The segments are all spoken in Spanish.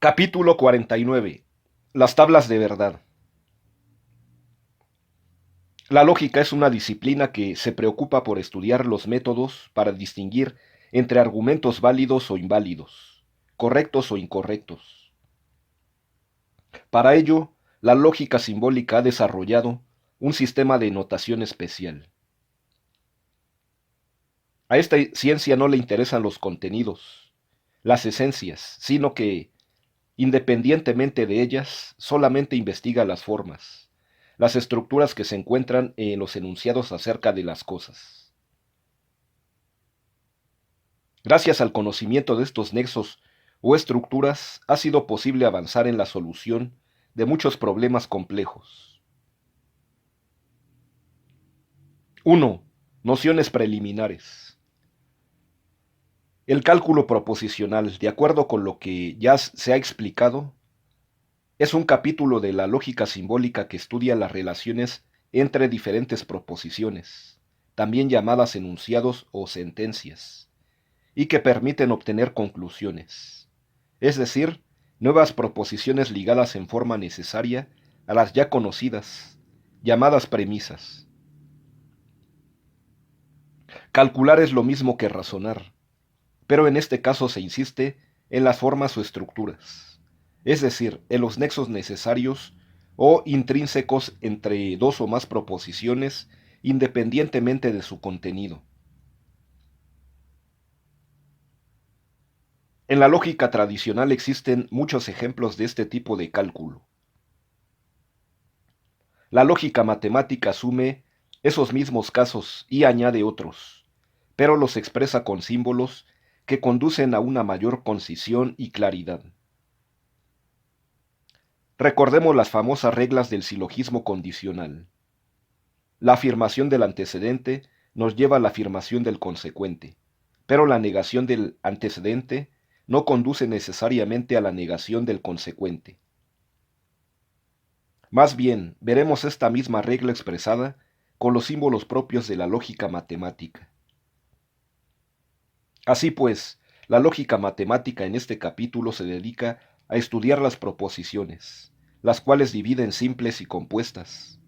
Capítulo 49. Las tablas de verdad. La lógica es una disciplina que se preocupa por estudiar los métodos para distinguir entre argumentos válidos o inválidos, correctos o incorrectos. Para ello, la lógica simbólica ha desarrollado un sistema de notación especial. A esta ciencia no le interesan los contenidos, las esencias, sino que, independientemente de ellas, solamente investiga las formas, las estructuras que se encuentran en los enunciados acerca de las cosas. Gracias al conocimiento de estos nexos o estructuras, ha sido posible avanzar en la solución de muchos problemas complejos. 1. Nociones preliminares. El cálculo proposicional, de acuerdo con lo que ya se ha explicado, es un capítulo de la lógica simbólica que estudia las relaciones entre diferentes proposiciones, también llamadas enunciados o sentencias, y que permiten obtener conclusiones, es decir, nuevas proposiciones ligadas en forma necesaria a las ya conocidas, llamadas premisas. Calcular es lo mismo que razonar, pero en este caso se insiste en las formas o estructuras, es decir, en los nexos necesarios o intrínsecos entre dos o más proposiciones independientemente de su contenido. En la lógica tradicional existen muchos ejemplos de este tipo de cálculo. La lógica matemática asume esos mismos casos y añade otros, pero los expresa con símbolos que conducen a una mayor concisión y claridad. Recordemos las famosas reglas del silogismo condicional. La afirmación del antecedente nos lleva a la afirmación del consecuente, pero la negación del antecedente no conduce necesariamente a la negación del consecuente. Más bien, veremos esta misma regla expresada con los símbolos propios de la lógica matemática. Así pues, la lógica matemática en este capítulo se dedica a estudiar las proposiciones, las cuales dividen simples y compuestas,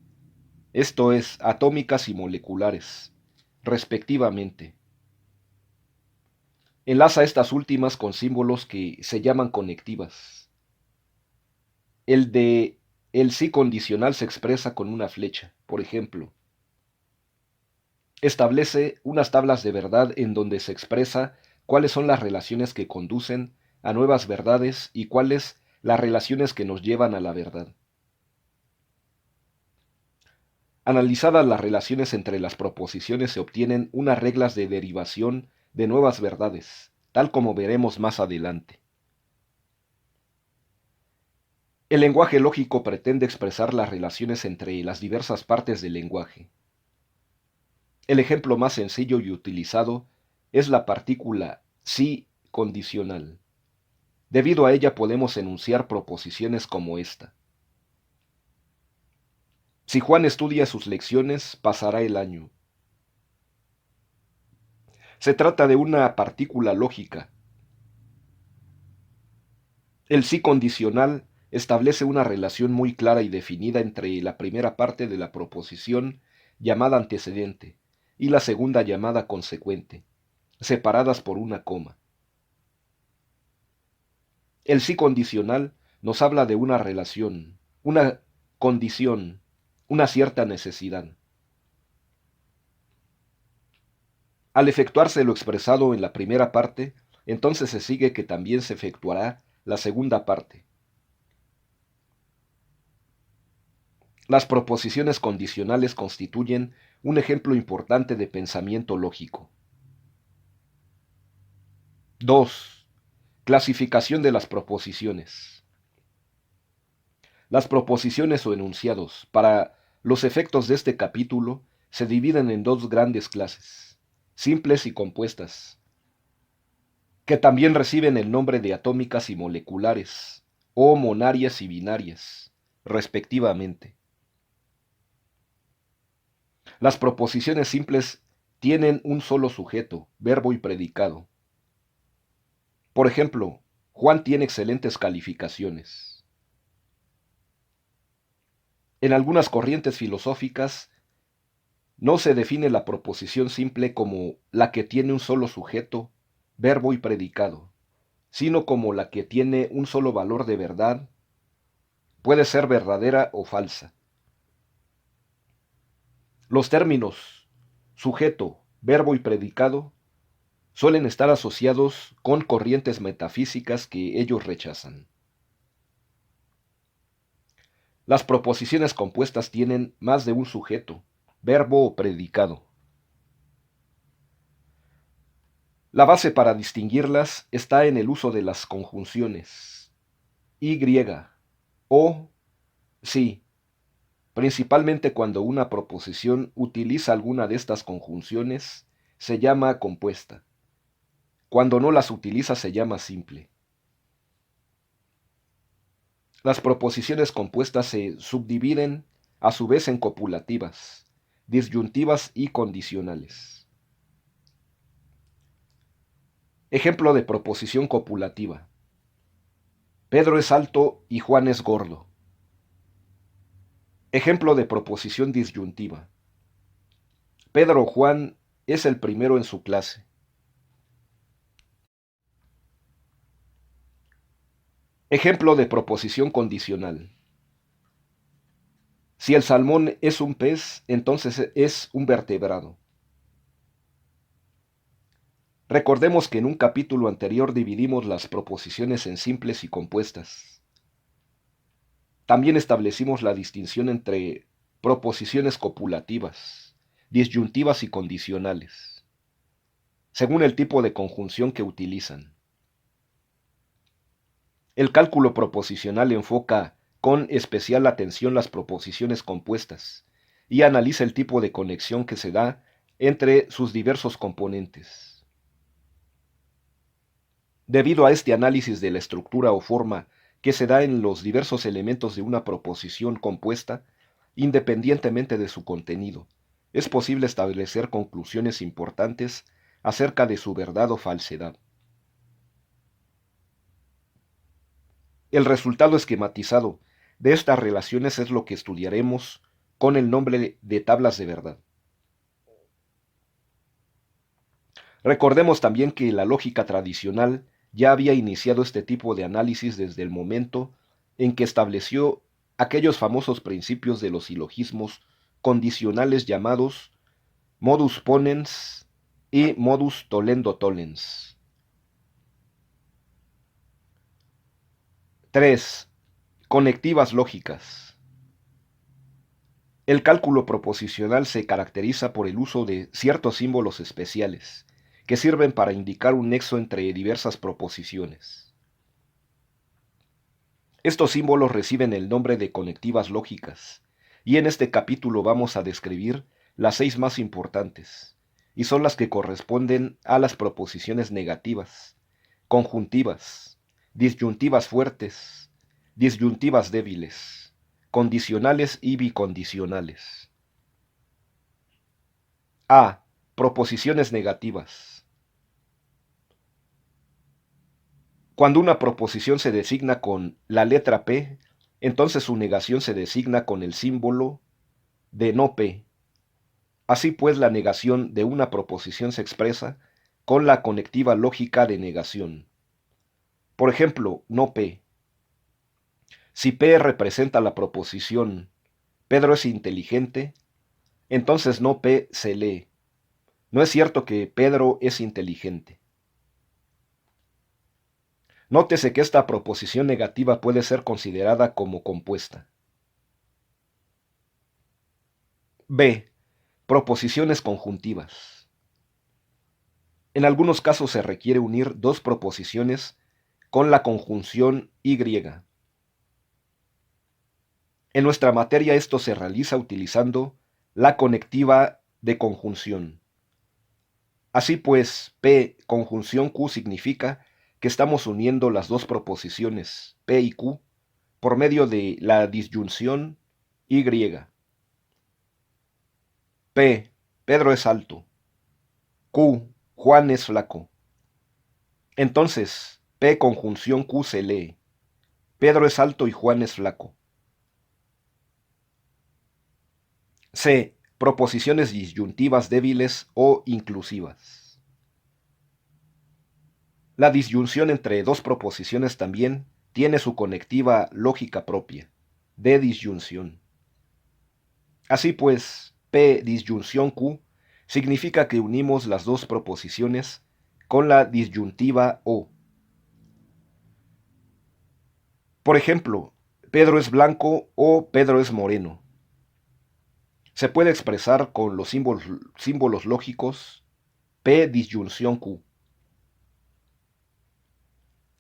esto es, atómicas y moleculares, respectivamente. Enlaza estas últimas con símbolos que se llaman conectivas. El de el sí condicional se expresa con una flecha, por ejemplo. Establece unas tablas de verdad en donde se expresa cuáles son las relaciones que conducen a nuevas verdades y cuáles las relaciones que nos llevan a la verdad. Analizadas las relaciones entre las proposiciones se obtienen unas reglas de derivación de nuevas verdades, tal como veremos más adelante. El lenguaje lógico pretende expresar las relaciones entre las diversas partes del lenguaje. El ejemplo más sencillo y utilizado es la partícula sí condicional. Debido a ella podemos enunciar proposiciones como esta. Si Juan estudia sus lecciones, pasará el año. Se trata de una partícula lógica. El sí condicional establece una relación muy clara y definida entre la primera parte de la proposición llamada antecedente y la segunda llamada consecuente, separadas por una coma. El sí condicional nos habla de una relación, una condición, una cierta necesidad. Al efectuarse lo expresado en la primera parte, entonces se sigue que también se efectuará la segunda parte. Las proposiciones condicionales constituyen un ejemplo importante de pensamiento lógico. 2. Clasificación de las proposiciones. Las proposiciones o enunciados, para los efectos de este capítulo, se dividen en dos grandes clases, simples y compuestas, que también reciben el nombre de atómicas y moleculares, o monarias y binarias, respectivamente. Las proposiciones simples tienen un solo sujeto, verbo y predicado. Por ejemplo, Juan tiene excelentes calificaciones. En algunas corrientes filosóficas no se define la proposición simple como la que tiene un solo sujeto, verbo y predicado, sino como la que tiene un solo valor de verdad, puede ser verdadera o falsa. Los términos sujeto, verbo y predicado suelen estar asociados con corrientes metafísicas que ellos rechazan. Las proposiciones compuestas tienen más de un sujeto, verbo o predicado. La base para distinguirlas está en el uso de las conjunciones y, o, sí, principalmente cuando una proposición utiliza alguna de estas conjunciones, se llama compuesta. Cuando no las utiliza se llama simple. Las proposiciones compuestas se subdividen a su vez en copulativas, disyuntivas y condicionales. Ejemplo de proposición copulativa. Pedro es alto y Juan es gordo. Ejemplo de proposición disyuntiva. Pedro o Juan es el primero en su clase. Ejemplo de proposición condicional. Si el salmón es un pez, entonces es un vertebrado. Recordemos que en un capítulo anterior dividimos las proposiciones en simples y compuestas. También establecimos la distinción entre proposiciones copulativas, disyuntivas y condicionales, según el tipo de conjunción que utilizan. El cálculo proposicional enfoca con especial atención las proposiciones compuestas y analiza el tipo de conexión que se da entre sus diversos componentes. Debido a este análisis de la estructura o forma que se da en los diversos elementos de una proposición compuesta, independientemente de su contenido, es posible establecer conclusiones importantes acerca de su verdad o falsedad. El resultado esquematizado de estas relaciones es lo que estudiaremos con el nombre de tablas de verdad. Recordemos también que la lógica tradicional ya había iniciado este tipo de análisis desde el momento en que estableció aquellos famosos principios de los silogismos condicionales llamados modus ponens y modus tollendo tollens. 3. Conectivas lógicas. El cálculo proposicional se caracteriza por el uso de ciertos símbolos especiales que sirven para indicar un nexo entre diversas proposiciones. Estos símbolos reciben el nombre de conectivas lógicas, y en este capítulo vamos a describir las 6 más importantes, y son las que corresponden a las proposiciones negativas, conjuntivas, disyuntivas fuertes, disyuntivas débiles, condicionales y bicondicionales. A. Proposiciones negativas. Cuando una proposición se designa con la letra P, entonces su negación se designa con el símbolo de no P. Así pues, la negación de una proposición se expresa con la conectiva lógica de negación. Por ejemplo, no P. Si P representa la proposición Pedro es inteligente, entonces no P se lee. No es cierto que Pedro es inteligente. Nótese que esta proposición negativa puede ser considerada como compuesta. B. Proposiciones conjuntivas. En algunos casos se requiere unir dos proposiciones con la conjunción Y. En nuestra materia esto se realiza utilizando la conectiva de conjunción. Así pues, P conjunción Q significa que estamos uniendo las dos proposiciones P y Q por medio de la disyunción Y. P. Pedro es alto. Q. Juan es flaco. Entonces, P conjunción Q se lee: Pedro es alto y Juan es flaco. C. Proposiciones disyuntivas débiles o inclusivas. La disyunción entre dos proposiciones también tiene su conectiva lógica propia, de disyunción. Así pues, P disyunción Q significa que unimos las dos proposiciones con la disyuntiva O. Por ejemplo, Pedro es blanco o Pedro es moreno. Se puede expresar con los símbolos lógicos P disyunción Q.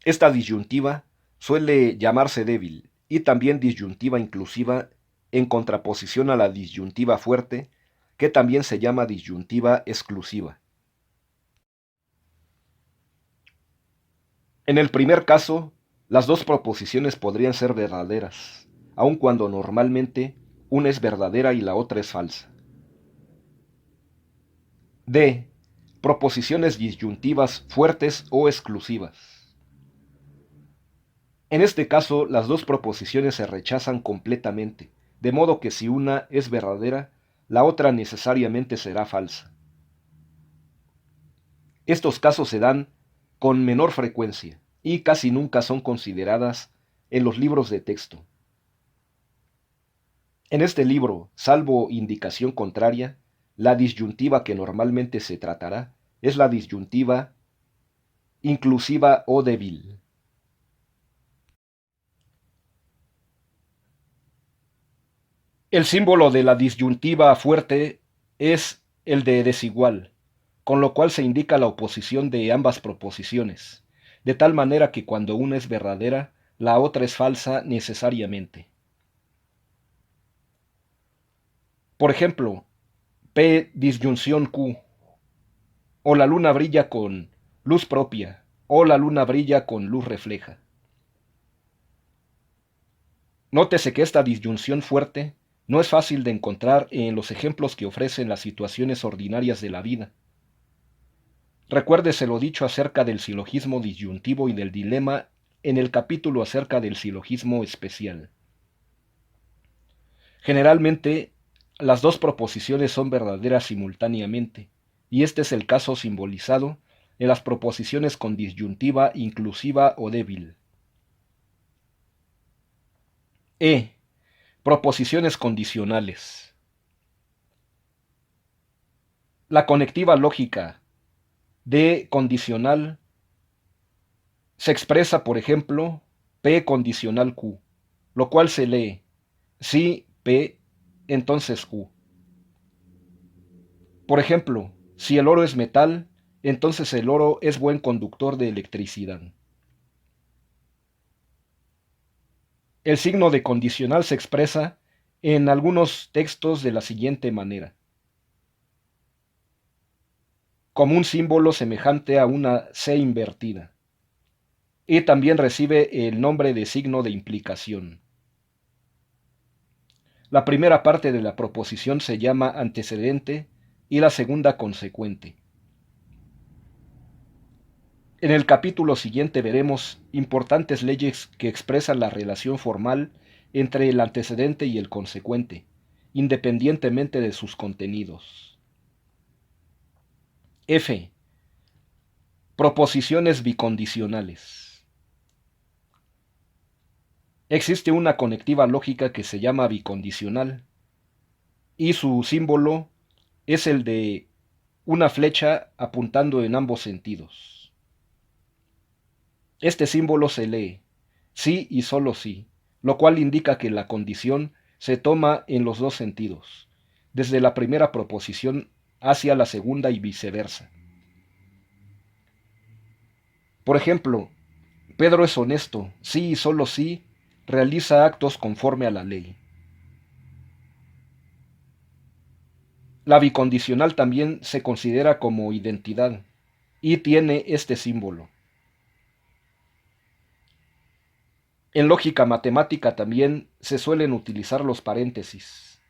Esta disyuntiva suele llamarse débil y también disyuntiva inclusiva en contraposición a la disyuntiva fuerte, que también se llama disyuntiva exclusiva. En el primer caso, las dos proposiciones podrían ser verdaderas, aun cuando normalmente una es verdadera y la otra es falsa. D. Proposiciones disyuntivas fuertes o exclusivas. En este caso, las dos proposiciones se rechazan completamente, de modo que si una es verdadera, la otra necesariamente será falsa. Estos casos se dan con menor frecuencia y casi nunca son consideradas en los libros de texto. En este libro, salvo indicación contraria, la disyuntiva que normalmente se tratará es la disyuntiva inclusiva o débil. El símbolo de la disyuntiva fuerte es el de desigual, con lo cual se indica la oposición de ambas proposiciones, de tal manera que cuando una es verdadera, la otra es falsa necesariamente. Por ejemplo, P disyunción Q, o la luna brilla con luz propia, o la luna brilla con luz refleja. Nótese que esta disyunción fuerte no es fácil de encontrar en los ejemplos que ofrecen las situaciones ordinarias de la vida. Recuérdese lo dicho acerca del silogismo disyuntivo y del dilema en el capítulo acerca del silogismo especial. Generalmente, las dos proposiciones son verdaderas simultáneamente, y este es el caso simbolizado en las proposiciones con disyuntiva inclusiva o débil. E. Proposiciones condicionales. La conectiva lógica D condicional se expresa, por ejemplo, P condicional Q, lo cual se lee si P, entonces Q. Por ejemplo, si el oro es metal, entonces el oro es buen conductor de electricidad. El signo de condicional se expresa en algunos textos de la siguiente manera: como un símbolo semejante a una C invertida, y también recibe el nombre de signo de implicación. La primera parte de la proposición se llama antecedente y la segunda consecuente. En el capítulo siguiente veremos importantes leyes que expresan la relación formal entre el antecedente y el consecuente, independientemente de sus contenidos. F. Proposiciones bicondicionales. Existe una conectiva lógica que se llama bicondicional, y su símbolo es el de una flecha apuntando en ambos sentidos. Este símbolo se lee sí y solo sí, lo cual indica que la condición se toma en los dos sentidos, desde la primera proposición hacia la segunda y viceversa. Por ejemplo, Pedro es honesto, sí y solo sí, realiza actos conforme a la ley. La bicondicional también se considera como identidad y tiene este símbolo. En lógica matemática también se suelen utilizar los paréntesis.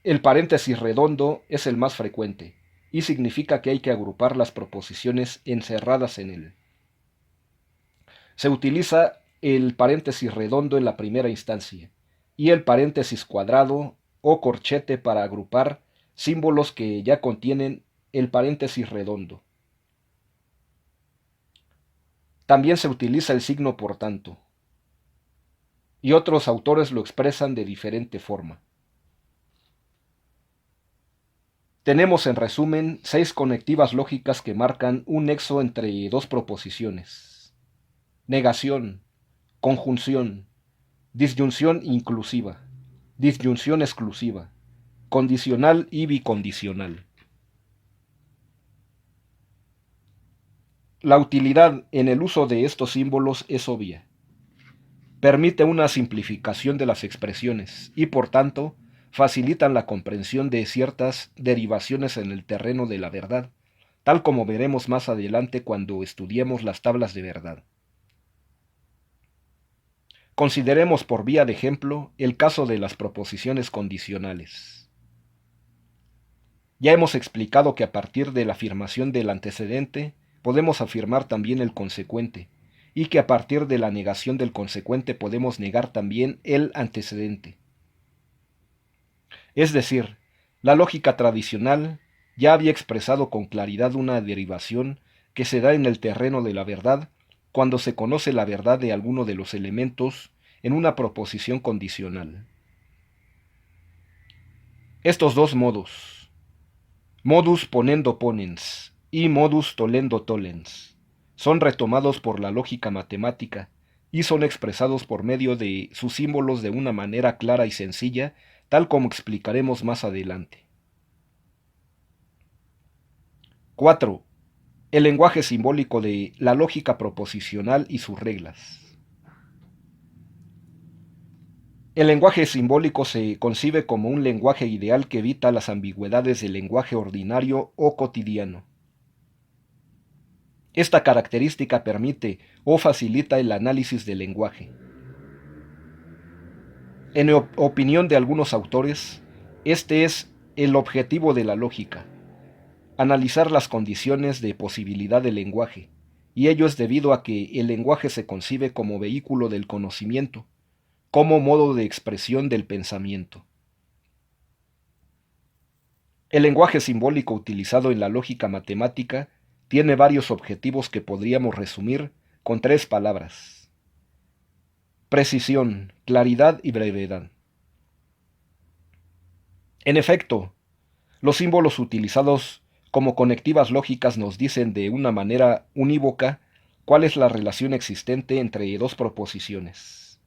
El paréntesis redondo es el más frecuente y significa que hay que agrupar las proposiciones encerradas en él. Se utiliza el paréntesis redondo en la primera instancia y el paréntesis cuadrado o corchete para agrupar símbolos que ya contienen el paréntesis redondo. También se utiliza el signo por tanto, y otros autores lo expresan de diferente forma. Tenemos en resumen 6 conectivas lógicas que marcan un nexo entre dos proposiciones: negación, conjunción, disyunción inclusiva, disyunción exclusiva, condicional y bicondicional. La utilidad en el uso de estos símbolos es obvia. Permite una simplificación de las expresiones y, por tanto, facilitan la comprensión de ciertas derivaciones en el terreno de la verdad, tal como veremos más adelante cuando estudiemos las tablas de verdad. Consideremos por vía de ejemplo el caso de las proposiciones condicionales. Ya hemos explicado que a partir de la afirmación del antecedente podemos afirmar también el consecuente, y que a partir de la negación del consecuente podemos negar también el antecedente. Es decir, la lógica tradicional ya había expresado con claridad una derivación que se da en el terreno de la verdad cuando se conoce la verdad de alguno de los elementos en una proposición condicional. Estos dos modos, modus ponendo ponens y modus tollendo tollens, son retomados por la lógica matemática y son expresados por medio de sus símbolos de una manera clara y sencilla, tal como explicaremos más adelante. 4. El lenguaje simbólico de la lógica proposicional y sus reglas. El lenguaje simbólico se concibe como un lenguaje ideal que evita las ambigüedades del lenguaje ordinario o cotidiano. Esta característica permite o facilita el análisis del lenguaje. En opinión de algunos autores, este es el objetivo de la lógica: analizar las condiciones de posibilidad del lenguaje, y ello es debido a que el lenguaje se concibe como vehículo del conocimiento, como modo de expresión del pensamiento. El lenguaje simbólico utilizado en la lógica matemática tiene varios objetivos que podríamos resumir con 3 palabras: precisión, claridad y brevedad. En efecto, los símbolos utilizados como conectivas lógicas nos dicen de una manera unívoca cuál es la relación existente entre dos proposiciones.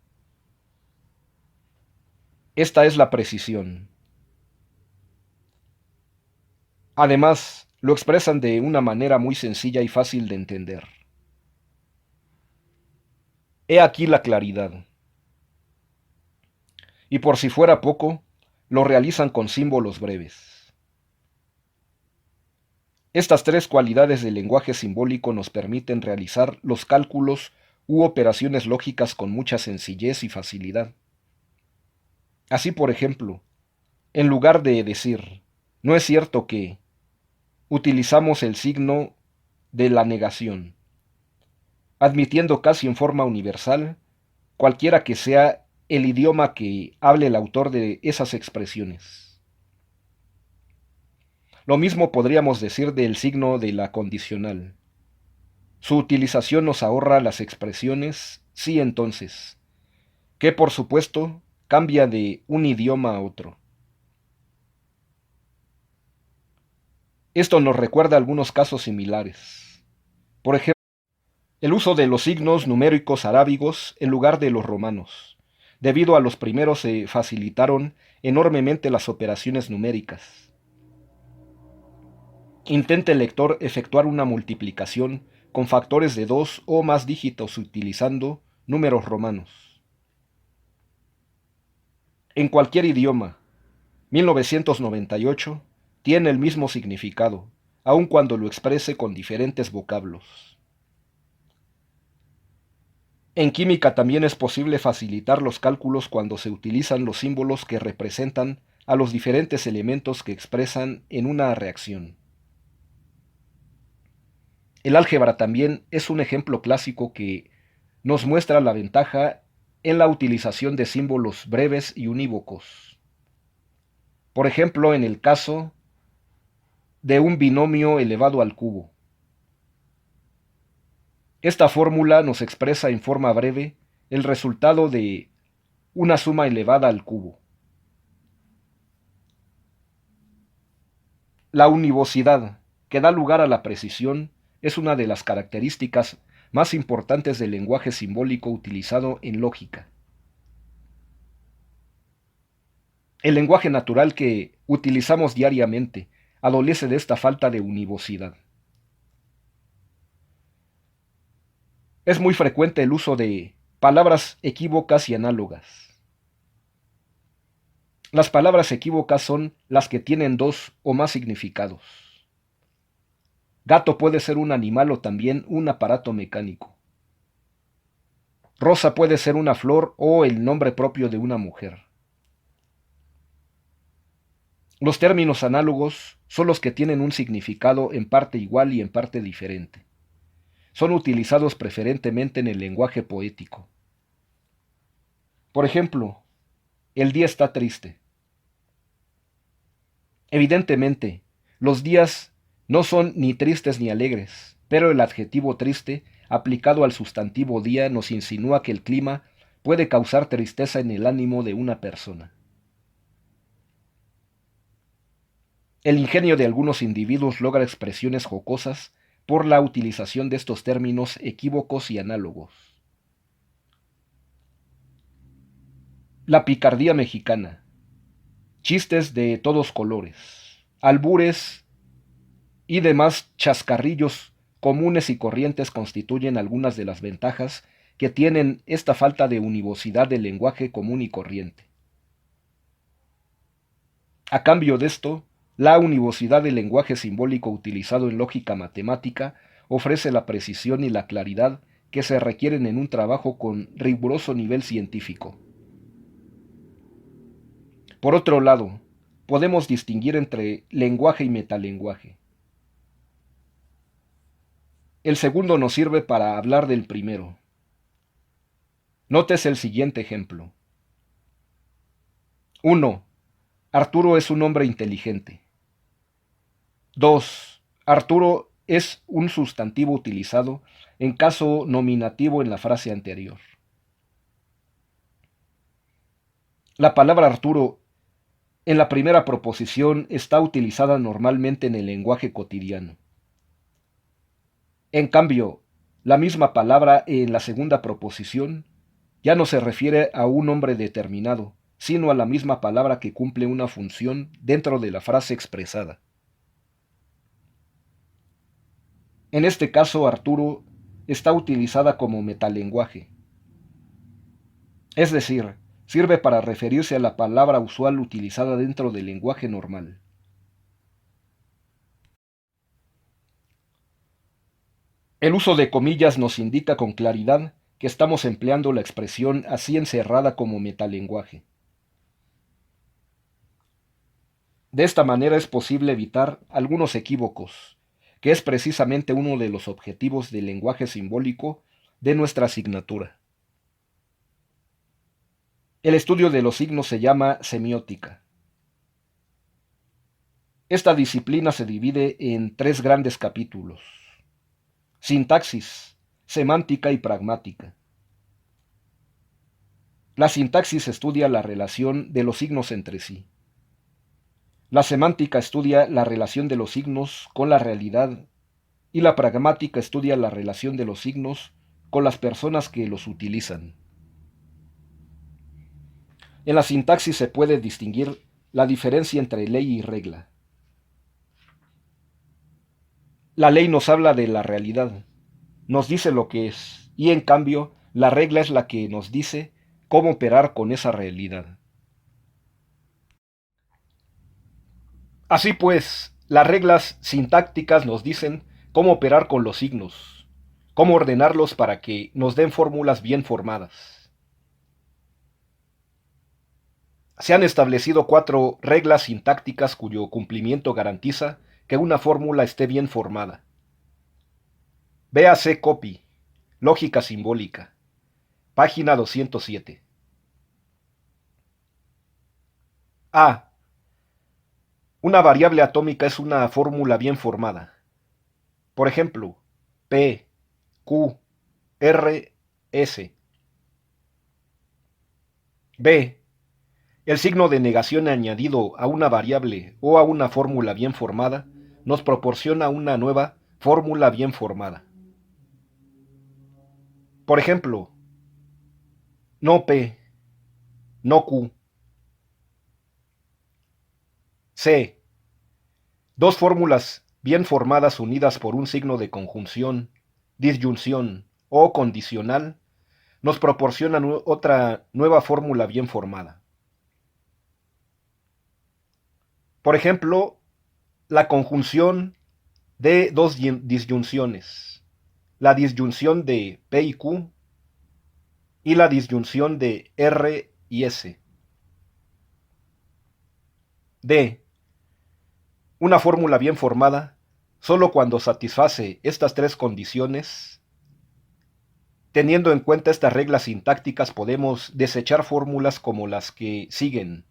Esta es la precisión. Además, lo expresan de una manera muy sencilla y fácil de entender. He aquí la claridad. Y por si fuera poco, lo realizan con símbolos breves. Estas 3 cualidades del lenguaje simbólico nos permiten realizar los cálculos u operaciones lógicas con mucha sencillez y facilidad. Así, por ejemplo, en lugar de decir "no es cierto que", utilizamos el signo de la negación, admitiendo casi en forma universal, cualquiera que sea el idioma que hable el autor de esas expresiones. Lo mismo podríamos decir del signo de la condicional. Su utilización nos ahorra las expresiones sí entonces, que por supuesto cambia de un idioma a otro. Esto nos recuerda algunos casos similares. Por ejemplo, el uso de los signos numéricos arábigos en lugar de los romanos. Debido a los primeros se facilitaron enormemente las operaciones numéricas. Intente el lector efectuar una multiplicación con factores de 2 o más dígitos utilizando números romanos. En cualquier idioma, 1998 tiene el mismo significado, aun cuando lo exprese con diferentes vocablos. En química también es posible facilitar los cálculos cuando se utilizan los símbolos que representan a los diferentes elementos que expresan en una reacción. El álgebra también es un ejemplo clásico que nos muestra la ventaja en la utilización de símbolos breves y unívocos. Por ejemplo, en el caso de un binomio elevado al cubo. Esta fórmula nos expresa en forma breve el resultado de una suma elevada al cubo. La univocidad, que da lugar a la precisión, es una de las características más importantes del lenguaje simbólico utilizado en lógica. El lenguaje natural que utilizamos diariamente adolece de esta falta de univocidad. Es muy frecuente el uso de palabras equívocas y análogas. Las palabras equívocas son las que tienen dos o más significados. Gato puede ser un animal o también un aparato mecánico. Rosa puede ser una flor o el nombre propio de una mujer. Los términos análogos son los que tienen un significado en parte igual y en parte diferente. Son utilizados preferentemente en el lenguaje poético. Por ejemplo, el día está triste. Evidentemente, los días no son ni tristes ni alegres, pero el adjetivo triste, aplicado al sustantivo día, nos insinúa que el clima puede causar tristeza en el ánimo de una persona. El ingenio de algunos individuos logra expresiones jocosas por la utilización de estos términos equívocos y análogos. La picardía mexicana. Chistes de todos colores, albures y demás chascarrillos comunes y corrientes constituyen algunas de las ventajas que tienen esta falta de univocidad del lenguaje común y corriente. A cambio de esto, la univocidad del lenguaje simbólico utilizado en lógica matemática ofrece la precisión y la claridad que se requieren en un trabajo con riguroso nivel científico. Por otro lado, podemos distinguir entre lenguaje y metalenguaje. El segundo nos sirve para hablar del primero. Notes el siguiente ejemplo. 1. Arturo es un hombre inteligente. 2. Arturo es un sustantivo utilizado en caso nominativo en la frase anterior. La palabra Arturo en la primera proposición está utilizada normalmente en el lenguaje cotidiano. En cambio, la misma palabra en la segunda proposición ya no se refiere a un nombre determinado, sino a la misma palabra que cumple una función dentro de la frase expresada. En este caso, Arturo está utilizada como metalenguaje. Es decir, sirve para referirse a la palabra usual utilizada dentro del lenguaje normal. El uso de comillas nos indica con claridad que estamos empleando la expresión así encerrada como metalenguaje. De esta manera es posible evitar algunos equívocos, que es precisamente uno de los objetivos del lenguaje simbólico de nuestra asignatura. El estudio de los signos se llama semiótica. Esta disciplina se divide en tres grandes capítulos: sintaxis, semántica y pragmática. La sintaxis estudia la relación de los signos entre sí. La semántica estudia la relación de los signos con la realidad y la pragmática estudia la relación de los signos con las personas que los utilizan. En la sintaxis se puede distinguir la diferencia entre ley y regla. La ley nos habla de la realidad, nos dice lo que es, y en cambio la regla es la que nos dice cómo operar con esa realidad. Así pues, las reglas sintácticas nos dicen cómo operar con los signos, cómo ordenarlos para que nos den fórmulas bien formadas. Se han establecido 4 reglas sintácticas cuyo cumplimiento garantiza que una fórmula esté bien formada. Véase copy, lógica simbólica. Página 207. A. Una variable atómica es una fórmula bien formada. Por ejemplo, P, Q, R, S. B. El signo de negación añadido a una variable o a una fórmula bien formada nos proporciona una nueva fórmula bien formada. Por ejemplo, no P, no Q. C. Dos fórmulas bien formadas unidas por un signo de conjunción, disyunción o condicional nos proporcionan otra nueva fórmula bien formada. Por ejemplo, la conjunción de dos disyunciones, la disyunción de P y Q y la disyunción de R y S. D. Una fórmula bien formada, solo cuando satisface estas tres condiciones. Teniendo en cuenta estas reglas sintácticas podemos desechar fórmulas como las que siguen.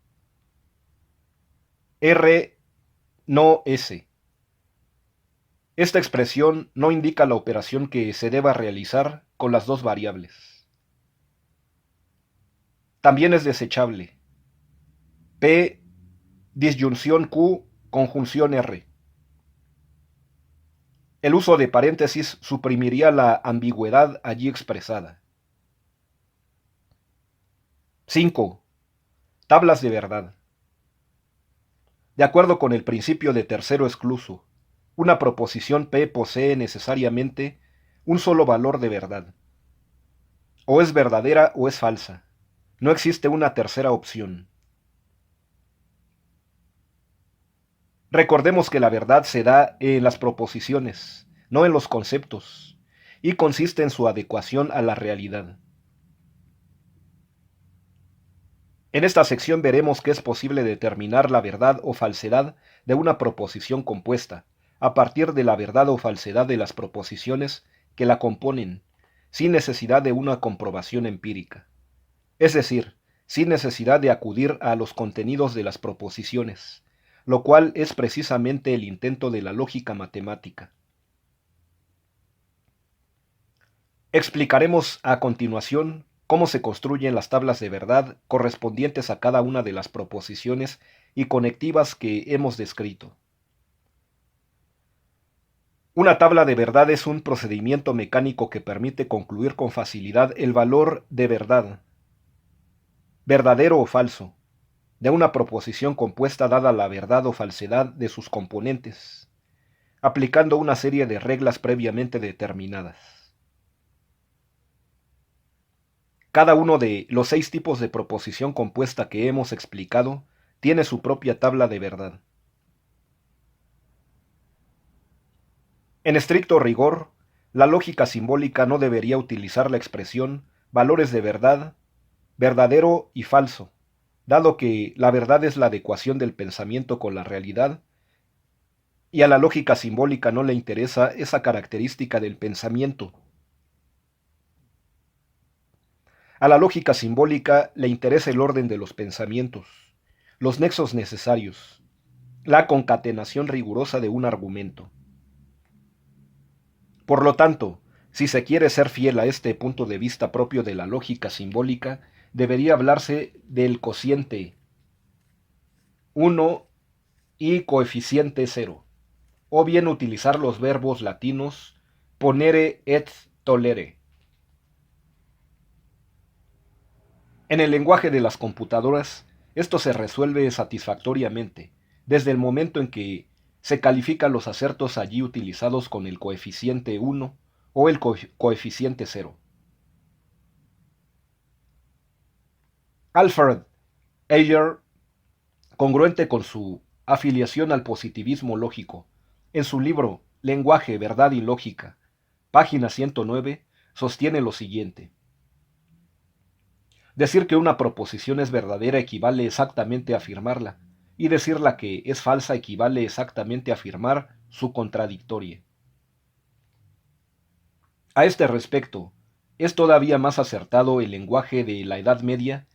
R no S. Esta expresión no indica la operación que se deba realizar con las dos variables. También es desechable. P, disyunción Q, conjunción R. El uso de paréntesis suprimiría la ambigüedad allí expresada. 5. Tablas de verdad. De acuerdo con el principio de tercero excluso, una proposición P posee necesariamente un solo valor de verdad. O es verdadera o es falsa. No existe una tercera opción. Recordemos que la verdad se da en las proposiciones, no en los conceptos, y consiste en su adecuación a la realidad. En esta sección veremos que es posible determinar la verdad o falsedad de una proposición compuesta, a partir de la verdad o falsedad de las proposiciones que la componen, sin necesidad de una comprobación empírica. Es decir, sin necesidad de acudir a los contenidos de las proposiciones, lo cual es precisamente el intento de la lógica matemática. Explicaremos a continuación cómo se construyen las tablas de verdad correspondientes a cada una de las proposiciones y conectivas que hemos descrito. Una tabla de verdad es un procedimiento mecánico que permite concluir con facilidad el valor de verdad, verdadero o falso, de una proposición compuesta dada la verdad o falsedad de sus componentes, aplicando una serie de reglas previamente determinadas. Cada uno de los 6 tipos de proposición compuesta que hemos explicado tiene su propia tabla de verdad. En estricto rigor, la lógica simbólica no debería utilizar la expresión valores de verdad, verdadero y falso, dado que la verdad es la adecuación del pensamiento con la realidad, y a la lógica simbólica no le interesa esa característica del pensamiento. A la lógica simbólica le interesa el orden de los pensamientos, los nexos necesarios, la concatenación rigurosa de un argumento. Por lo tanto, si se quiere ser fiel a este punto de vista propio de la lógica simbólica, debería hablarse del cociente 1 y coeficiente 0, o bien utilizar los verbos latinos ponere et tolere. En el lenguaje de las computadoras, esto se resuelve satisfactoriamente, desde el momento en que se califican los acertos allí utilizados con el coeficiente 1 o el coeficiente 0. Alfred Ayer, congruente con su afiliación al positivismo lógico, en su libro Lenguaje, Verdad y Lógica, página 109, sostiene lo siguiente. Decir que una proposición es verdadera equivale exactamente a afirmarla, y decirla que es falsa equivale exactamente a afirmar su contradictoria. A este respecto, Es todavía más acertado el lenguaje de la Edad Media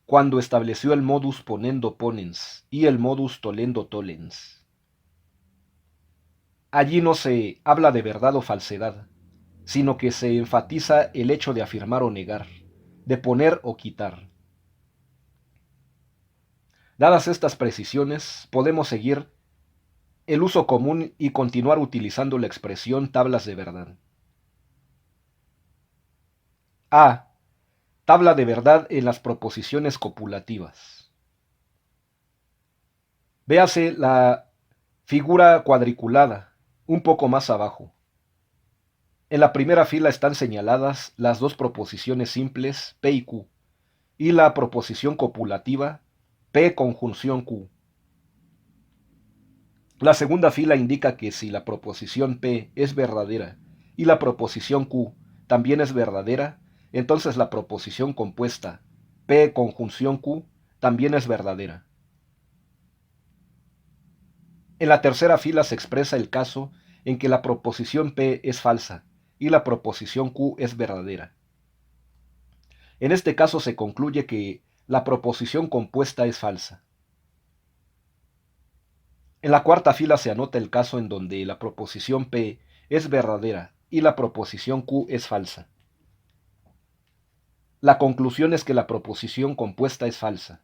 cuando estableció el modus ponendo ponens y el modus tollendo tollens. Allí no se habla de verdad o falsedad, sino que se enfatiza el hecho de afirmar o negar, de poner o quitar. Dadas estas precisiones, podemos seguir el uso común y continuar utilizando la expresión tablas de verdad. A. Tabla de verdad en las proposiciones copulativas. Véase la figura cuadriculada, un poco más abajo. En la primera fila están señaladas las dos proposiciones simples P y Q, y la proposición copulativa P conjunción Q. La segunda fila indica que si la proposición P es verdadera y la proposición Q también es verdadera, entonces la proposición compuesta P conjunción Q también es verdadera. En la tercera fila se expresa el caso en que la proposición P es falsa y la proposición Q es verdadera. En este caso se concluye que la proposición compuesta es falsa. En la cuarta fila se anota el caso en donde la proposición P es verdadera y la proposición Q es falsa. La conclusión es que la proposición compuesta es falsa.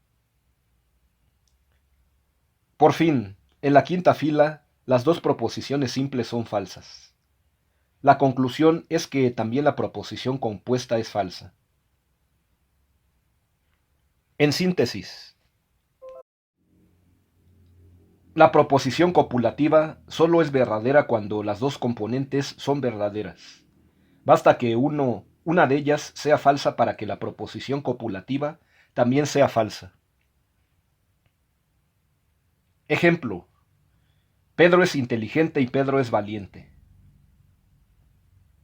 Por fin, en la quinta fila, las dos proposiciones simples son falsas. La conclusión es que también la proposición compuesta es falsa. En síntesis, la proposición copulativa solo es verdadera cuando las dos componentes son verdaderas. Basta que una de ellas sea falsa para que la proposición copulativa también sea falsa. Ejemplo: Pedro es inteligente y Pedro es valiente.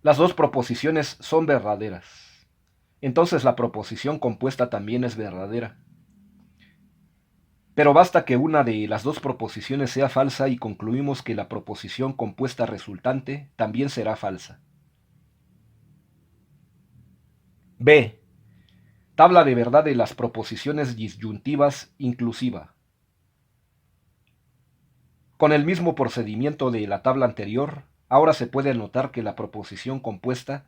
Las dos proposiciones son verdaderas. Entonces la proposición compuesta también es verdadera. Pero basta que una de las dos proposiciones sea falsa y concluimos que la proposición compuesta resultante también será falsa. B. Tabla de verdad de las proposiciones disyuntivas inclusiva. Con el mismo procedimiento de la tabla anterior, ahora se puede notar que la proposición compuesta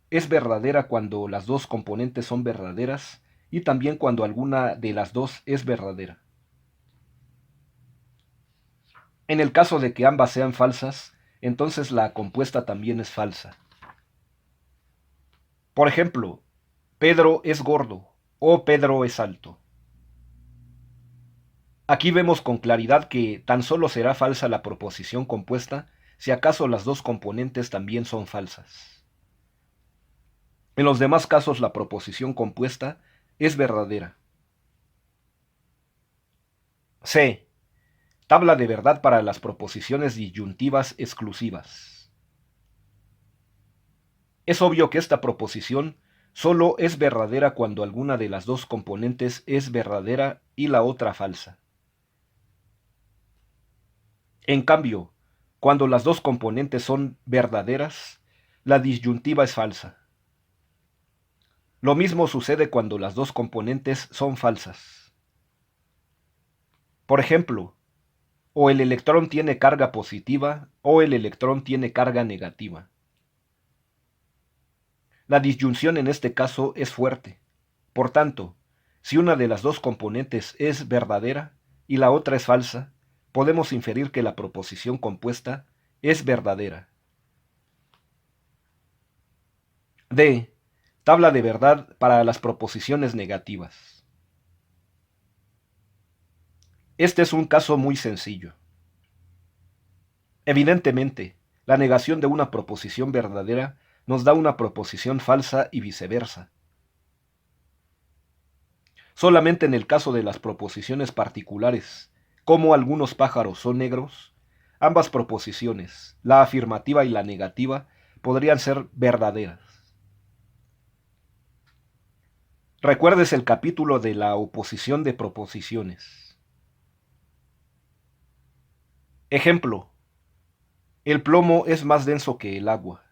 es verdadera cuando las dos componentes son verdaderas y también cuando alguna de las dos es verdadera. En el caso de que ambas sean falsas, entonces la compuesta también es falsa. Por ejemplo, Pedro es gordo o Pedro es alto. Aquí vemos con claridad que tan solo será falsa la proposición compuesta si acaso las dos componentes también son falsas. En los demás casos la proposición compuesta es verdadera. C. Tabla de verdad para las proposiciones disyuntivas exclusivas. Es obvio que esta proposición solo es verdadera cuando alguna de las dos componentes es verdadera y la otra falsa. En cambio, cuando las dos componentes son verdaderas, la disyuntiva es falsa. Lo mismo sucede cuando las dos componentes son falsas. Por ejemplo, o el electrón tiene carga positiva o el electrón tiene carga negativa. La disyunción en este caso es fuerte. Por tanto, si una de las dos componentes es verdadera y la otra es falsa, podemos inferir que la proposición compuesta es verdadera. D. Tabla de verdad para las proposiciones negativas. Este es un caso muy sencillo. Evidentemente, la negación de una proposición verdadera nos da una proposición falsa y viceversa. Solamente en el caso de las proposiciones particulares, como algunos pájaros son negros, ambas proposiciones, la afirmativa y la negativa, podrían ser verdaderas. Recuerdes el capítulo de la oposición de proposiciones. Ejemplo: el plomo es más denso que el agua.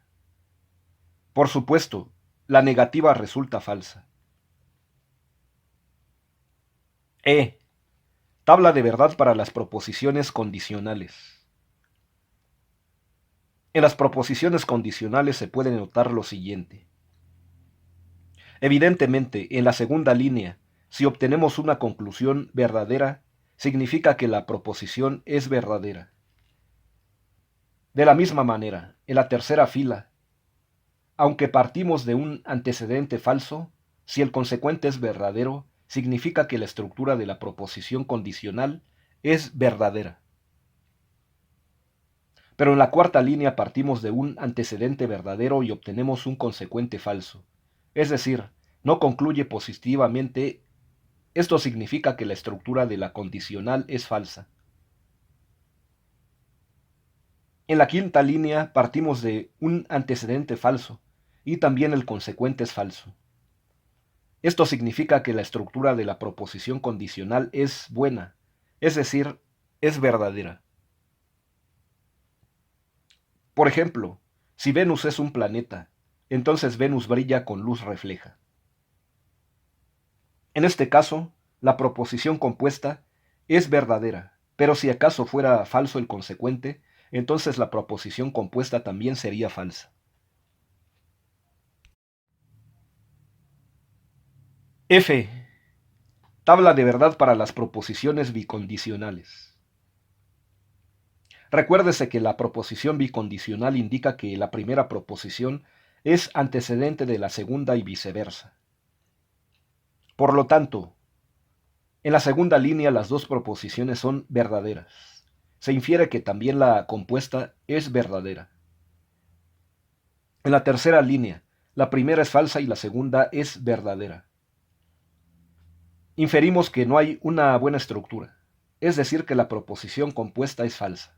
Por supuesto, la negativa resulta falsa. E. Tabla de verdad para las proposiciones condicionales. En las proposiciones condicionales se puede notar lo siguiente. Evidentemente, en la segunda línea, si obtenemos una conclusión verdadera, significa que la proposición es verdadera. De la misma manera, en la tercera fila, aunque partimos de un antecedente falso, si el consecuente es verdadero, significa que la estructura de la proposición condicional es verdadera. Pero en la cuarta línea partimos de un antecedente verdadero y obtenemos un consecuente falso. Es decir, no concluye positivamente. Esto significa que la estructura de la condicional es falsa. En la quinta línea partimos de un antecedente falso y también el consecuente es falso. Esto significa que la estructura de la proposición condicional es buena, es decir, es verdadera. Por ejemplo, si Venus es un planeta, entonces Venus brilla con luz refleja. En este caso, la proposición compuesta es verdadera, pero si acaso fuera falso el consecuente, entonces la proposición compuesta también sería falsa. F. Tabla de verdad para las proposiciones bicondicionales. Recuérdese que la proposición bicondicional indica que la primera proposición es antecedente de la segunda y viceversa. Por lo tanto, en la segunda línea las dos proposiciones son verdaderas. Se infiere que también la compuesta es verdadera. En la tercera línea, la primera es falsa y la segunda es verdadera. Inferimos que no hay una buena estructura, es decir, que la proposición compuesta es falsa.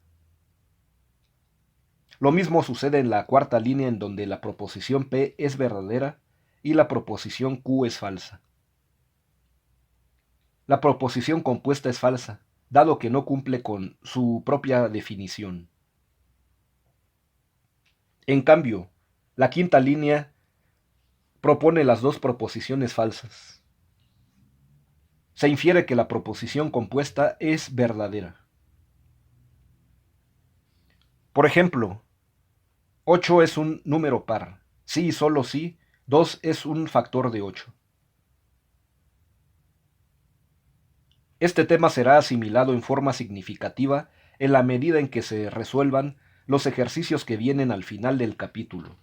Lo mismo sucede en la cuarta línea en donde la proposición P es verdadera y la proposición Q es falsa. La proposición compuesta es falsa, dado que no cumple con su propia definición. En cambio, la quinta línea propone las dos proposiciones falsas. Se infiere que la proposición compuesta es verdadera. Por ejemplo, 8 es un número par. Sí y solo sí, 2 es un factor de 8. Este tema será asimilado en forma significativa en la medida en que se resuelvan los ejercicios que vienen al final del capítulo.